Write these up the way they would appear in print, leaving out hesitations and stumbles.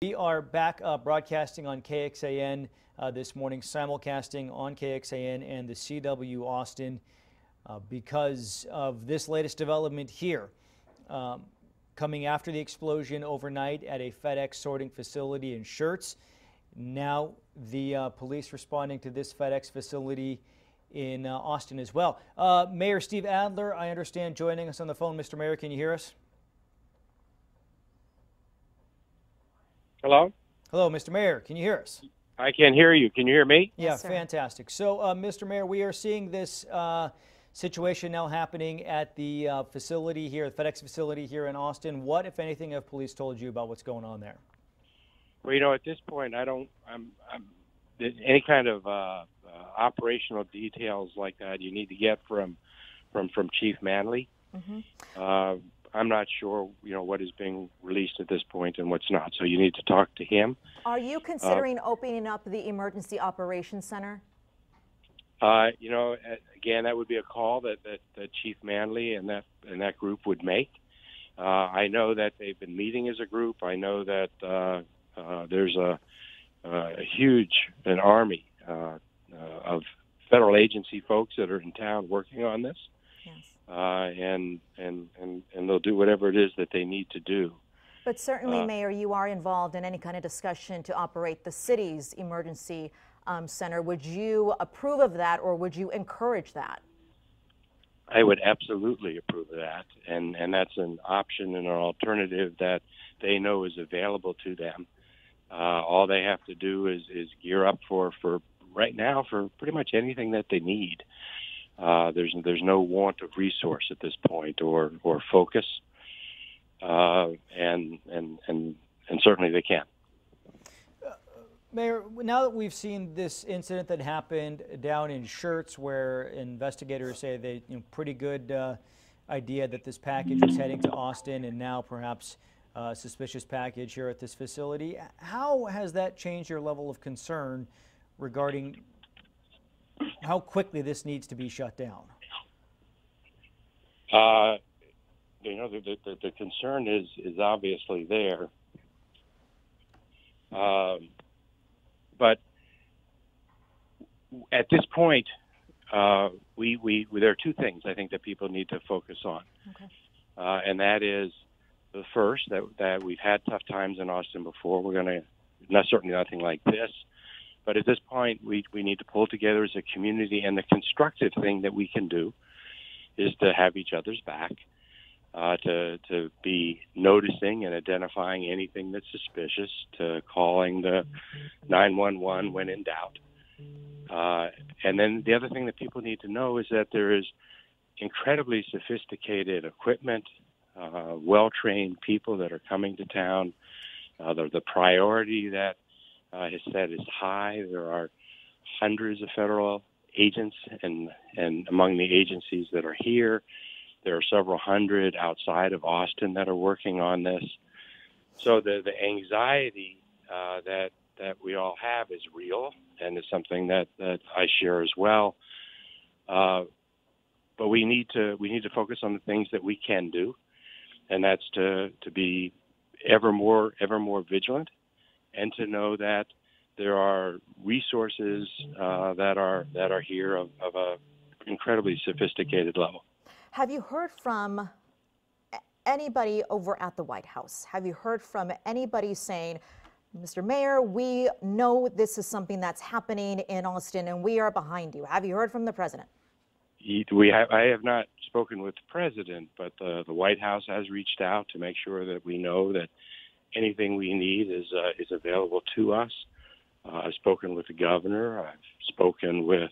We are back broadcasting on KXAN this morning, simulcasting on KXAN and the CW Austin because of this latest development here. Coming after the explosion overnight at a FedEx sorting facility in Schertz. Now the police responding to this FedEx facility in Austin as well. Mayor Steve Adler, I understand, joining us on the phone. Mr. Mayor, can you hear us? Hello? Hello, Mr. Mayor. Can you hear us? I can hear you. Can you hear me? Yeah, Yes, sir. fantastic. So, Mr. Mayor, we are seeing this situation now happening at the facility here, the FedEx facility here in Austin. What, if anything, have police told you about what's going on there? Well, you know, at this point, any kind of operational details like that you need to get from Chief Manley. Mm-hmm. I'm not sure, what is being released at this point and what's not. So you need to talk to him. Are you considering opening up the Emergency Operations Center? Again, that would be a call that Chief Manley and that group would make. I know that they've been meeting as a group. I know that there's a an army of federal agency folks that are in town working on this. Yes. And they'll do whatever it is that they need to do. But certainly, Mayor, you are involved in any kind of discussion to operate the city's emergency center. Would you approve of that, or would you encourage that? I would absolutely approve of that, and that's an option and an alternative that they know is available to them. All they have to do is gear up for right now for pretty much anything that they need. There's no want of resource at this point or focus, and certainly they can. Mayor, now that we've seen this incident that happened down in Schertz, where investigators say they pretty good idea that this package was heading to Austin, and now perhaps a suspicious package here at this facility, how has that changed your level of concern regarding how quickly this needs to be shut down? The concern is obviously there. But at this point, there are two things I think that people need to focus on. Okay. And that is the first, that we've had tough times in Austin before. We're going to, certainly nothing like this. But at this point, we need to pull together as a community, and the constructive thing that we can do is to have each other's back, to be noticing and identifying anything that's suspicious, to calling the 911 when in doubt. And then the other thing that people need to know is that there is incredibly sophisticated equipment, well-trained people that are coming to town. The priority that is set is high. There are hundreds of federal agents, and among the agencies that are here, there are several hundred outside of Austin that are working on this. So the anxiety that we all have is real, and it's something that I share as well. But we need to focus on the things that we can do, and that's to be ever more vigilant, and to know that there are resources that are here of a incredibly sophisticated level. Have you heard from anybody over at the White House? Have you heard from anybody saying, Mr. Mayor, we know this is something that's happening in Austin and we are behind you? Have you heard from the president? I have not spoken with the president, but the White House has reached out to make sure that we know that anything we need is available to us. I've spoken with the governor. I've spoken with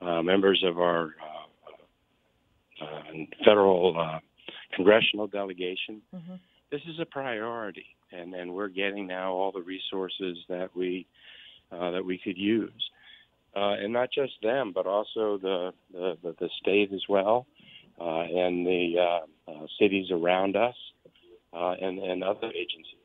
members of our federal congressional delegation. Mm-hmm. This is a priority, and we're getting now all the resources that we could use, and not just them, but also the state as well, and the cities around us, and other agencies.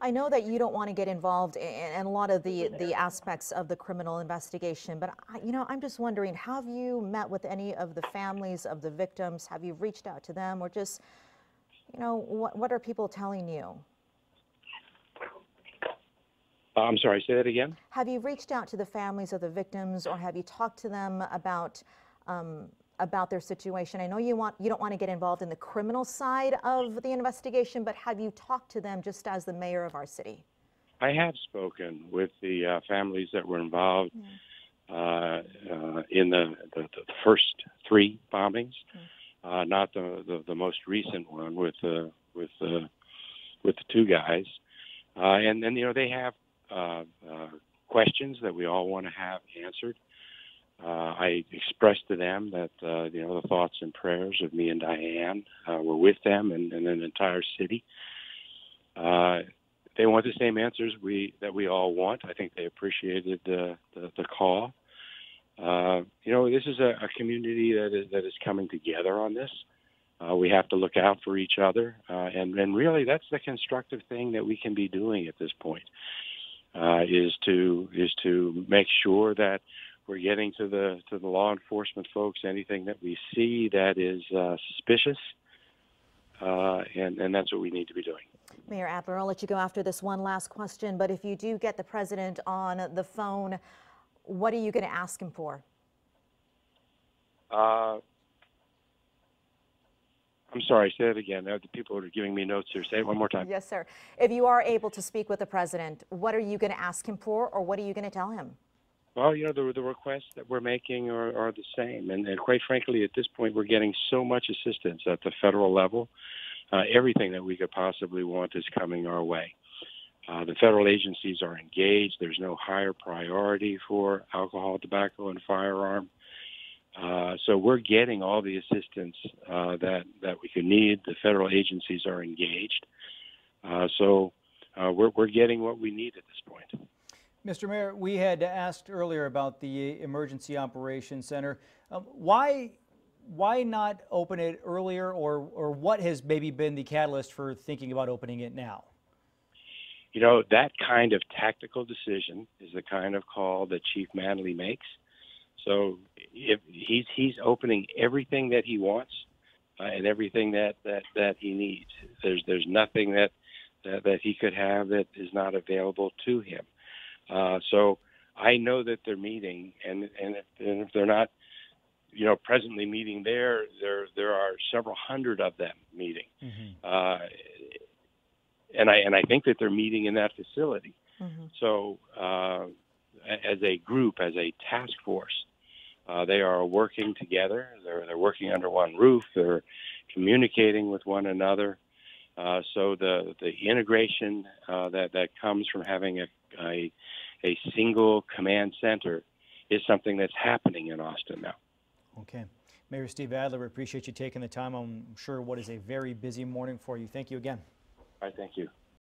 I know that you don't want to get involved in a lot of the aspects of the criminal investigation, but I'm just wondering, have you met with any of the families of the victims? Have you reached out to them, or just, what are people telling you? I'm sorry, say that again? Have you reached out to the families of the victims, or have you talked to them about their situation? I know you don't want to get involved in the criminal side of the investigation, but have you talked to them just as the mayor of our city? I have spoken with the families that were involved in the first 3 bombings, not the most recent one with the 2 guys. And then, they have questions that we all want to have answered. I expressed to them that, the thoughts and prayers of me and Diane were with them and an entire city. They want the same answers that we all want. I think they appreciated the call. This is a community that is coming together on this. We have to look out for each other, and really that's the constructive thing that we can be doing at this point. Is to make sure that we're getting to the law enforcement folks anything that we see that is suspicious, and that's what we need to be doing. Mayor Adler, I'll let you go after this one last question, but if you do get the president on the phone, what are you going to ask him for? I'm sorry, say that again. The people are giving me notes here. Say it one more time. Yes, sir. If you are able to speak with the president, what are you going to ask him for, or what are you going to tell him? Well, the requests that we're making are the same. And quite frankly, at this point, we're getting so much assistance at the federal level. Everything that we could possibly want is coming our way. The federal agencies are engaged. There's no higher priority for alcohol, tobacco, and firearm. So we're getting all the assistance that we could need. The federal agencies are engaged. So we're getting what we need at this point. Mr. Mayor, we had asked earlier about the Emergency Operations Center. Why not open it earlier, or what has maybe been the catalyst for thinking about opening it now? That kind of tactical decision is the kind of call that Chief Manley makes. So if he's opening everything that he wants and everything that he needs. There's nothing that he could have that is not available to him. So I know that they're meeting, and if they're not, presently meeting there are several hundred of them meeting. Mm-hmm. And I think that they're meeting in that facility. Mm-hmm. So as a group, as a task force, they are working together. They're working under one roof. They're communicating with one another. So the integration that comes from having a single command center is something that's happening in Austin now. Okay. Mayor Steve Adler, we appreciate you taking the time. I'm sure what is a very busy morning for you. Thank you again. All right, thank you.